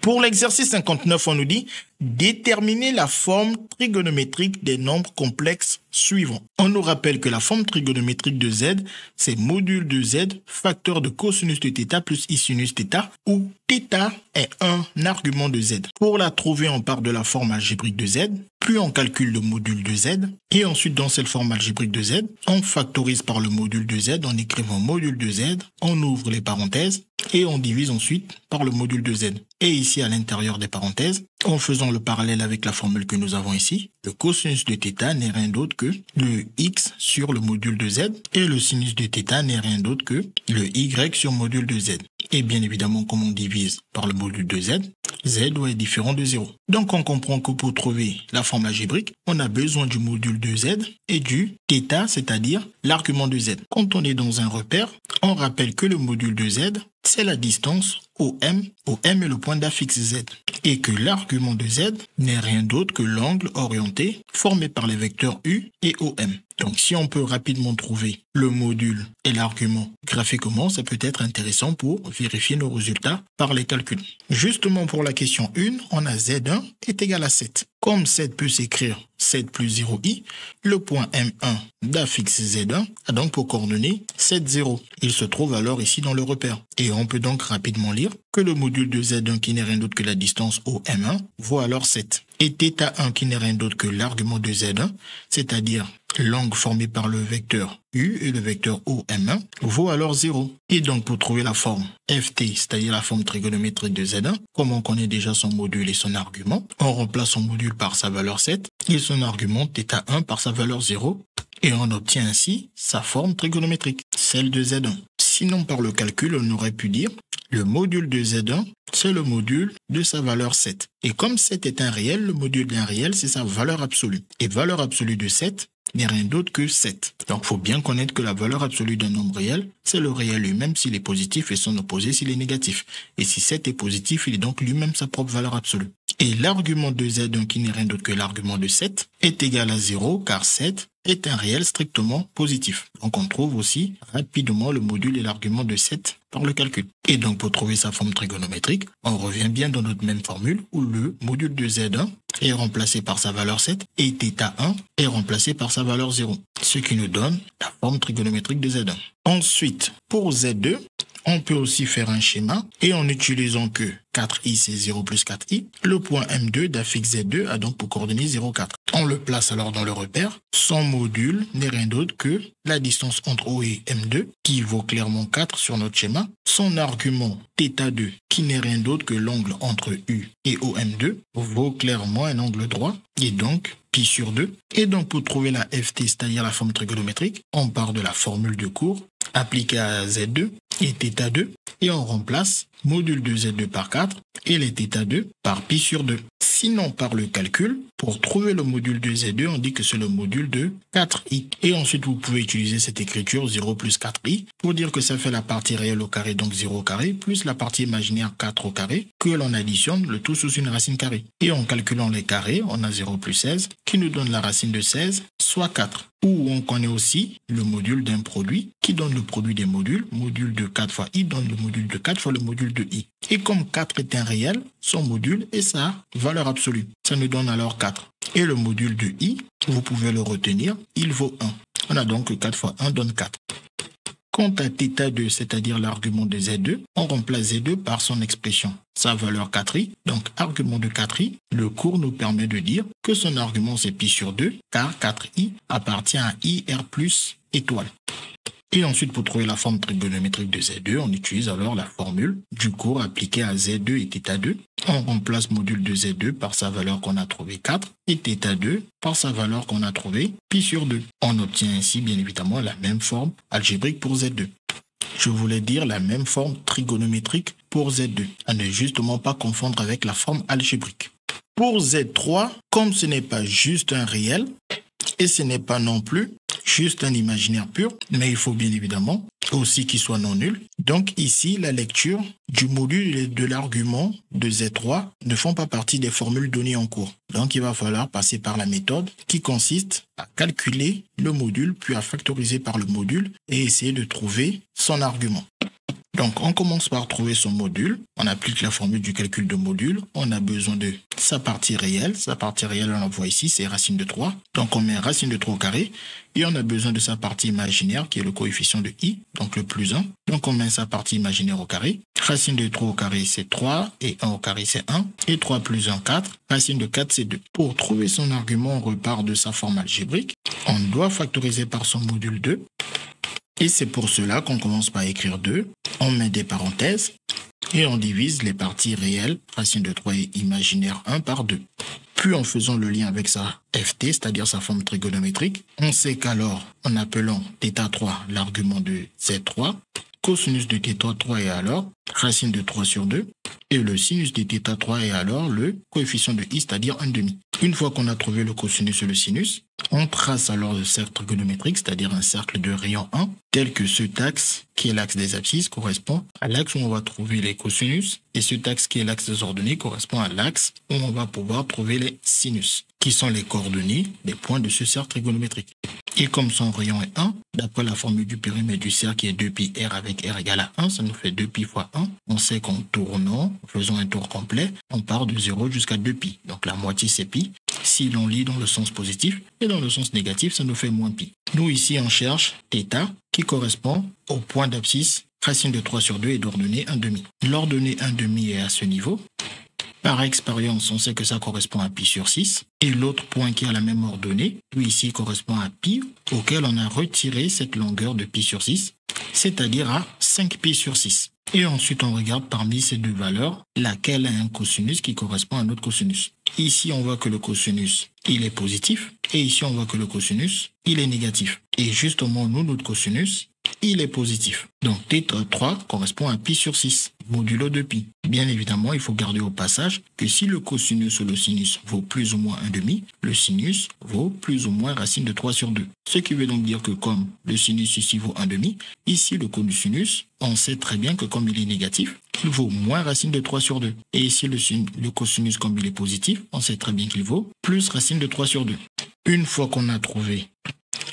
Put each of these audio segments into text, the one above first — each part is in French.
Pour l'exercice 59, on nous dit déterminer la forme trigonométrique des nombres complexes suivants. On nous rappelle que la forme trigonométrique de z, c'est module de z, facteur de cosinus de θ plus i sinus θ, où θ est un argument de z. Pour la trouver, on part de la forme algébrique de z, puis on calcule le module de z, et ensuite dans cette forme algébrique de z, on factorise par le module de z en écrivant module de z, on ouvre les parenthèses, et on divise ensuite par le module de z. Et ici, à l'intérieur des parenthèses, en faisant le parallèle avec la formule que nous avons ici, le cosinus de θ n'est rien d'autre que le x sur le module de z, et le sinus de θ n'est rien d'autre que le y sur module de z. Et bien évidemment, comme on divise par le module de z, z doit être différent de 0. Donc on comprend que pour trouver la forme algébrique, on a besoin du module de z et du θ, c'est-à-dire l'argument de z. Quand on est dans un repère, on rappelle que le module de z, c'est la distance OM. OM est le point d'affixe z. Et que l'argument de z n'est rien d'autre que l'angle orienté formé par les vecteurs U et OM. Donc si on peut rapidement trouver le module et l'argument graphiquement, ça peut être intéressant pour vérifier nos résultats par les calculs. Justement pour la question 1, on a Z1 est égal à 7. Comme 7 peut s'écrire 7 plus 0i, le point M1 d'affixe Z1 a donc pour coordonnées 7, 0. Il se trouve alors ici dans le repère. Et on peut donc rapidement lire que le module de Z1 qui n'est rien d'autre que la distance OM1 vaut alors 7. Et θ1 qui n'est rien d'autre que l'argument de Z1, c'est-à-dire l'angle formé par le vecteur U et le vecteur OM1, vaut alors 0. Et donc pour trouver la forme FT, c'est-à-dire la forme trigonométrique de Z1, comme on connaît déjà son module et son argument, on remplace son module par sa valeur 7 et son argument θ1 par sa valeur 0 et on obtient ainsi sa forme trigonométrique, celle de Z1. Sinon par le calcul, on aurait pu dire le module de Z1, c'est le module de sa valeur 7. Et comme 7 est un réel, le module d'un réel, c'est sa valeur absolue. Et valeur absolue de 7 n'est rien d'autre que 7. Donc, il faut bien connaître que la valeur absolue d'un nombre réel, c'est le réel lui-même s'il est positif et son opposé s'il est négatif. Et si 7 est positif, il est donc lui-même sa propre valeur absolue. Et l'argument de Z1, qui n'est rien d'autre que l'argument de 7, est égal à 0 car 7 est un réel strictement positif. Donc on trouve aussi rapidement le module et l'argument de 7 par le calcul. Et donc pour trouver sa forme trigonométrique, on revient bien dans notre même formule où le module de Z1 est remplacé par sa valeur 7 et θ1 est remplacé par sa valeur 0. Ce qui nous donne la forme trigonométrique de Z1. Ensuite, pour Z2, on peut aussi faire un schéma et en utilisant que 4i c'est 0 plus 4i, le point M2 d'affixe Z2 a donc pour coordonnées 0, 4. On le place alors dans le repère. Son module n'est rien d'autre que la distance entre O et M2 qui vaut clairement 4 sur notre schéma. Son argument θ2 qui n'est rien d'autre que l'angle entre U et OM2 vaut clairement un angle droit et donc pi sur 2. Et donc pour trouver la FT, c'est-à-dire la forme trigonométrique, on part de la formule de cours appliquée à Z2 et θ2 et on remplace module de Z2 par 4 et les θ2 par pi sur 2. Sinon, par le calcul, pour trouver le module de Z2, on dit que c'est le module de 4i. Et ensuite, vous pouvez utiliser cette écriture 0 plus 4i pour dire que ça fait la partie réelle au carré, donc 0 au carré, plus la partie imaginaire 4 au carré, que l'on additionne le tout sous une racine carrée. Et en calculant les carrés, on a 0 plus 16 qui nous donne la racine de 16, soit 4. Ou on connaît aussi le module d'un produit qui donne le produit des modules. Module de 4 fois i donne le module de 4 fois le module de i. Et comme 4 est un réel, son module est sa valeur absolue. Ça nous donne alors 4. Et le module de i, vous pouvez le retenir, il vaut 1. On a donc que 4 fois 1 donne 4. Quant à θ2, c'est-à-dire l'argument de Z2, on remplace Z2 par son expression, sa valeur 4i. Donc, argument de 4i, le cours nous permet de dire que son argument c'est pi sur 2, car 4i appartient à IR plus étoile. Et ensuite, pour trouver la forme trigonométrique de Z2, on utilise alors la formule du cours appliquée à Z2 et θ2. On remplace module de Z2 par sa valeur qu'on a trouvée 4 et θ2 par sa valeur qu'on a trouvée pi sur 2. On obtient ainsi bien évidemment la même forme algébrique pour Z2. Je voulais dire la même forme trigonométrique pour Z2, à ne justement pas confondre avec la forme algébrique. Pour Z3, comme ce n'est pas juste un réel, et ce n'est pas non plus juste un imaginaire pur, mais il faut bien évidemment aussi qu'il soit non nul. Donc ici, la lecture du module et de l'argument de Z3 ne font pas partie des formules données en cours. Donc il va falloir passer par la méthode qui consiste à calculer le module, puis à factoriser par le module et essayer de trouver son argument. Donc, on commence par trouver son module. On applique la formule du calcul de module. On a besoin de sa partie réelle. Sa partie réelle, on la voit ici, c'est racine de 3. Donc, on met racine de 3 au carré. Et on a besoin de sa partie imaginaire, qui est le coefficient de i, donc le plus 1. Donc, on met sa partie imaginaire au carré. Racine de 3 au carré, c'est 3. Et 1 au carré, c'est 1. Et 3 plus 1, 4. Racine de 4, c'est 2. Pour trouver son argument, on repart de sa forme algébrique. On doit factoriser par son module 2. Et c'est pour cela qu'on commence par écrire 2. On met des parenthèses. Et on divise les parties réelles, racine de 3 et imaginaire 1 par 2. Puis en faisant le lien avec sa ft, c'est-à-dire sa forme trigonométrique, on sait qu'alors, en appelant θ3 l'argument de z3, cosinus de θ3 est alors racine de 3 sur 2, et le sinus de θ3 est alors le coefficient de i, c'est-à-dire 1,5. Une fois qu'on a trouvé le cosinus et le sinus, on trace alors le cercle trigonométrique, c'est-à-dire un cercle de rayon 1, tel que cet axe qui est l'axe des abscisses correspond à l'axe où on va trouver les cosinus, et cet axe qui est l'axe des ordonnées correspond à l'axe où on va pouvoir trouver les sinus, qui sont les coordonnées des points de ce cercle trigonométrique. Et comme son rayon est 1, d'après la formule du périmètre du cercle qui est 2pi r avec r égale à 1, ça nous fait 2pi fois 1. On sait qu'en tournant, en faisant un tour complet, on part de 0 jusqu'à 2pi. Donc la moitié c'est pi. Si l'on lit dans le sens positif et dans le sens négatif, ça nous fait moins pi. Nous ici, on cherche θ qui correspond au point d'abscisse. Racine de 3 sur 2 est d'ordonnée 1,5. L'ordonnée 1,5 est à ce niveau. Par expérience, on sait que ça correspond à pi sur 6. Et l'autre point qui a la même ordonnée, lui ici, correspond à pi, auquel on a retiré cette longueur de pi sur 6, c'est-à-dire à 5 pi sur 6. Et ensuite, on regarde parmi ces deux valeurs, laquelle a un cosinus qui correspond à un autre cosinus. Ici, on voit que le cosinus, il est positif. Et ici, on voit que le cosinus, il est négatif. Et justement, nous, notre cosinus, il est positif. Donc, θ3 correspond à pi sur 6, modulo de pi. Bien évidemment, il faut garder au passage que si le cosinus ou le sinus vaut plus ou moins 1,5, le sinus vaut plus ou moins racine de 3 sur 2. Ce qui veut donc dire que comme le sinus ici vaut 1,5, ici le cosinus, on sait très bien que comme il est négatif, il vaut moins racine de 3 sur 2. Et ici le cosinus, comme il est positif, on sait très bien qu'il vaut plus racine de 3 sur 2. Une fois qu'on a trouvé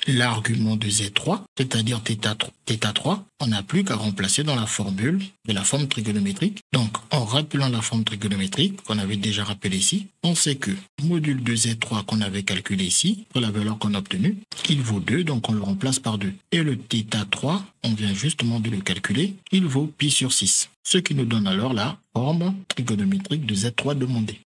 l'argument de Z3, c'est-à-dire θ3, on n'a plus qu'à remplacer dans la formule de la forme trigonométrique. Donc, en rappelant la forme trigonométrique qu'on avait déjà rappelée ici, on sait que module de Z3 qu'on avait calculé ici, pour la valeur qu'on a obtenue, il vaut 2, donc on le remplace par 2. Et le θ3, on vient justement de le calculer, il vaut pi sur 6. Ce qui nous donne alors la forme trigonométrique de Z3 demandée.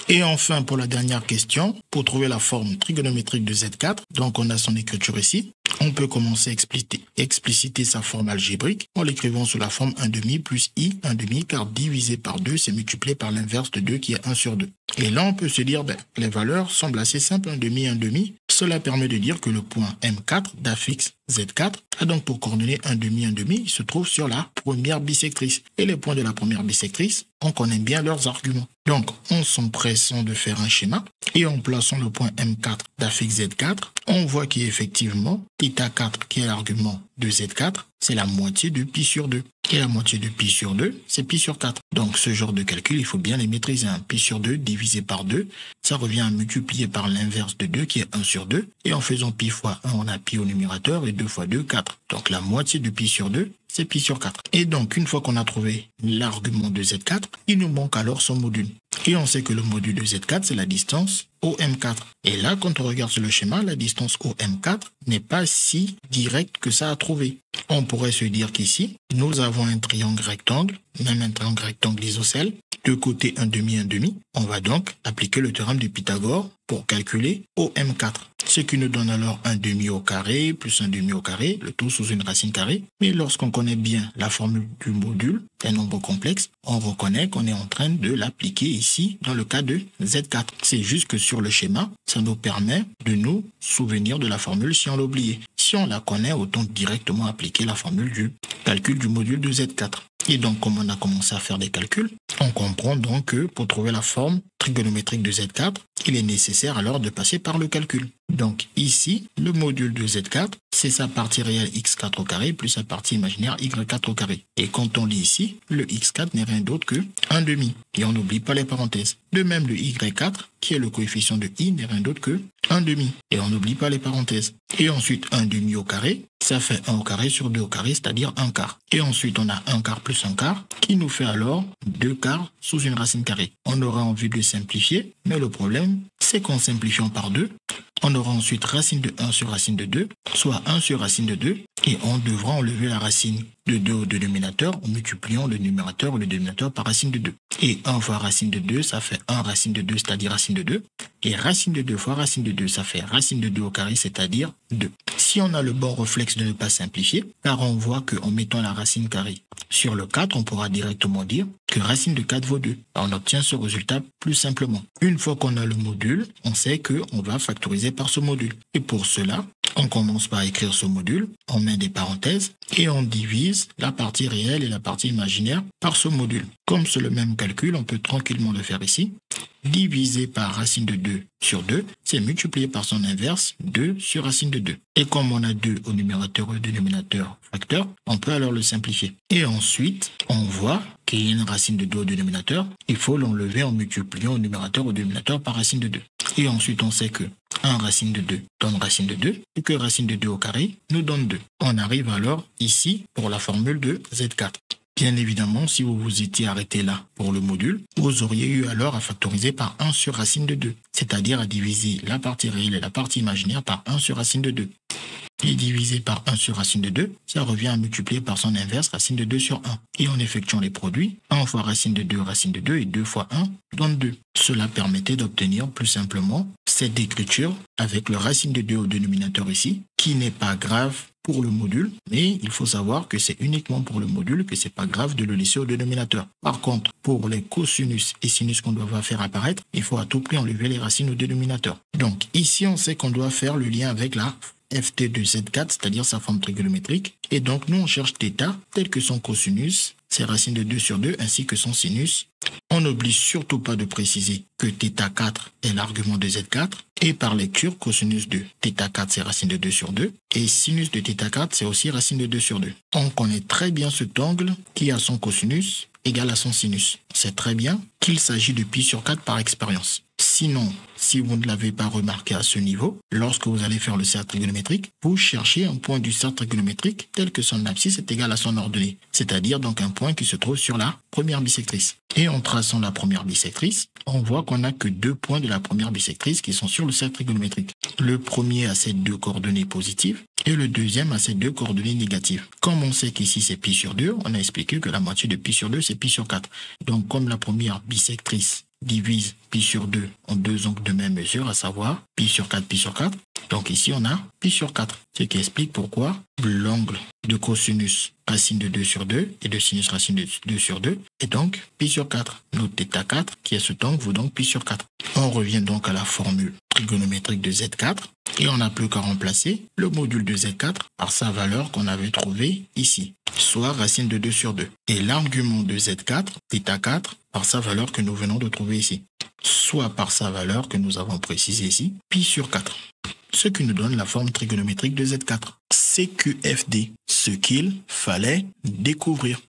Et enfin, pour la dernière question, pour trouver la forme trigonométrique de Z4, donc on a son écriture ici, on peut commencer à expliciter sa forme algébrique en l'écrivant sous la forme 1,5 plus i 1,5, car divisé par 2, c'est multiplié par l'inverse de 2 qui est 1 sur 2. Et là, on peut se dire, les valeurs semblent assez simples, 1,5, 1,5. Cela permet de dire que le point M4 d'affixe Z4 a donc pour coordonnées 1,5, 1,5, il se trouve sur la première bisectrice. Et les points de la première bisectrice, on connaît bien leurs arguments. Donc, en s'empressant de faire un schéma et en plaçant le point M4 d'affixe Z4, on voit qu'effectivement, θ4 qui est l'argument de Z4, c'est la moitié de pi sur 2. Et la moitié de pi sur 2, c'est pi sur 4. Donc ce genre de calcul, il faut bien les maîtriser. Pi sur 2 divisé par 2, ça revient à multiplier par l'inverse de 2 qui est 1 sur 2. Et en faisant pi fois 1, on a pi au numérateur et 2 fois 2, 4. Donc la moitié de pi sur 2, c'est pi sur 4. Et donc une fois qu'on a trouvé l'argument de Z4, il nous manque alors son module. Et on sait que le module de Z4, c'est la distance OM4. Et là, quand on regarde sur le schéma, la distance OM4 n'est pas si directe que ça à trouver. On pourrait se dire qu'ici, nous avons un triangle rectangle, même un triangle rectangle isocèle, deux côtés 1,5, 1,5. On va donc appliquer le théorème de Pythagore pour calculer OM4. Ce qui nous donne alors 1,5 au carré plus 1,5 au carré, le tout sous une racine carrée. Mais lorsqu'on connaît bien la formule du module, un nombre complexe, on reconnaît qu'on est en train de l'appliquer ici dans le cas de Z4. C'est juste que sur le schéma, ça nous permet de nous souvenir de la formule si on l'a oublié. Si on la connaît, autant directement appliquer la formule du calcul du module de Z4. Et donc, comme on a commencé à faire des calculs, on comprend donc que pour trouver la forme trigonométrique de Z4, il est nécessaire alors de passer par le calcul. Donc ici, le module de Z4, c'est sa partie réelle x4 au carré plus sa partie imaginaire y4 au carré. Et quand on lit ici, le x4 n'est rien d'autre que 1 demi. Et on n'oublie pas les parenthèses. De même, le y4, qui est le coefficient de i, n'est rien d'autre que 1 demi. Et on n'oublie pas les parenthèses. Et ensuite, 1 demi au carré, ça fait 1 au carré sur 2 au carré, c'est-à-dire 1 quart. Et ensuite, on a 1 quart plus 1 quart, qui nous fait alors 2 quarts sous une racine carrée. On aura envie de simplifier, mais le problème, c'est qu'en simplifiant par 2, on aura ensuite racine de 1 sur racine de 2, soit 1 sur racine de 2, et on devra enlever la racine de 2 au dénominateur en multipliant le numérateur ou le dénominateur par racine de 2. Et 1 fois racine de 2, ça fait 1 racine de 2, c'est-à-dire racine de 2. Et racine de 2 fois racine de 2, ça fait racine de 2 au carré, c'est-à-dire 2. Si on a le bon réflexe de ne pas simplifier, car on voit qu'en mettant la racine carrée sur le 4, on pourra directement dire que racine de 4 vaut 2. On obtient ce résultat plus simplement. Une fois qu'on a le module, on sait qu'on va factoriser par ce module. Et pour cela, on commence par écrire ce module, on met des parenthèses et on divise la partie réelle et la partie imaginaire par ce module. Comme c'est le même calcul, on peut tranquillement le faire ici. Divisé par racine de 2 sur 2, c'est multiplié par son inverse, 2 sur racine de 2. Et comme on a 2 au numérateur et au dénominateur facteur, on peut alors le simplifier. Et ensuite, on voit qu'il y a une racine de 2 au dénominateur, il faut l'enlever en multipliant au numérateur et au dénominateur par racine de 2. Et ensuite, on sait que 1 racine de 2 donne racine de 2 et que racine de 2 au carré nous donne 2. On arrive alors ici pour la formule de Z4. Bien évidemment, si vous vous étiez arrêté là pour le module, vous auriez eu alors à factoriser par 1 sur racine de 2, c'est-à-dire à diviser la partie réelle et la partie imaginaire par 1 sur racine de 2. Et divisé par 1 sur racine de 2, ça revient à multiplier par son inverse racine de 2 sur 1. Et en effectuant les produits, 1 fois racine de 2 et 2 fois 1 donne 2. Cela permettait d'obtenir plus simplement cette écriture avec le racine de 2 au dénominateur ici, qui n'est pas grave pour le module, mais il faut savoir que c'est uniquement pour le module que c'est pas grave de le laisser au dénominateur. Par contre, pour les cosinus et sinus qu'on doit faire apparaître, il faut à tout prix enlever les racines au dénominateur. Donc ici, on sait qu'on doit faire le lien avec la ft de Z4, c'est-à-dire sa forme trigonométrique. Et donc, nous, on cherche θ, tel que son cosinus, c'est racine de 2 sur 2, ainsi que son sinus. On n'oublie surtout pas de préciser que θ4 est l'argument de Z4. Et par lecture, cosinus de θ4, c'est racine de 2 sur 2. Et sinus de θ4, c'est aussi racine de 2 sur 2. On connaît très bien cet angle qui a son cosinus égal à son sinus. C'est très bien qu'il s'agit de pi sur 4 par expérience. Sinon, si vous ne l'avez pas remarqué à ce niveau, lorsque vous allez faire le cercle trigonométrique, vous cherchez un point du cercle trigonométrique tel que son abscisse est égal à son ordonnée, c'est-à-dire donc un point qui se trouve sur la première bisectrice. Et en traçant la première bisectrice, on voit qu'on n'a que 2 points de la première bisectrice qui sont sur le cercle trigonométrique. Le premier a ses 2 coordonnées positives et le deuxième a ses 2 coordonnées négatives. Comme on sait qu'ici c'est pi sur 2, on a expliqué que la moitié de pi sur 2 c'est pi sur 4. Donc comme la première bisectrice divise pi sur 2 en 2 angles de même mesure, à savoir pi sur 4, pi sur 4. Donc ici, on a pi sur 4, ce qui explique pourquoi l'angle de cosinus racine de 2 sur 2 et de sinus racine de 2 sur 2 est donc pi sur 4. Notre θ4, qui est cet angle, vaut donc pi sur 4. On revient donc à la formule trigonométrique de Z4 et on n'a plus qu'à remplacer le module de Z4 par sa valeur qu'on avait trouvée ici, soit racine de 2 sur 2. Et l'argument de Z4, θ4, par sa valeur que nous venons de trouver ici, soit par sa valeur que nous avons précisée ici, pi sur 4. Ce qui nous donne la forme trigonométrique de Z4. CQFD, ce qu'il fallait découvrir.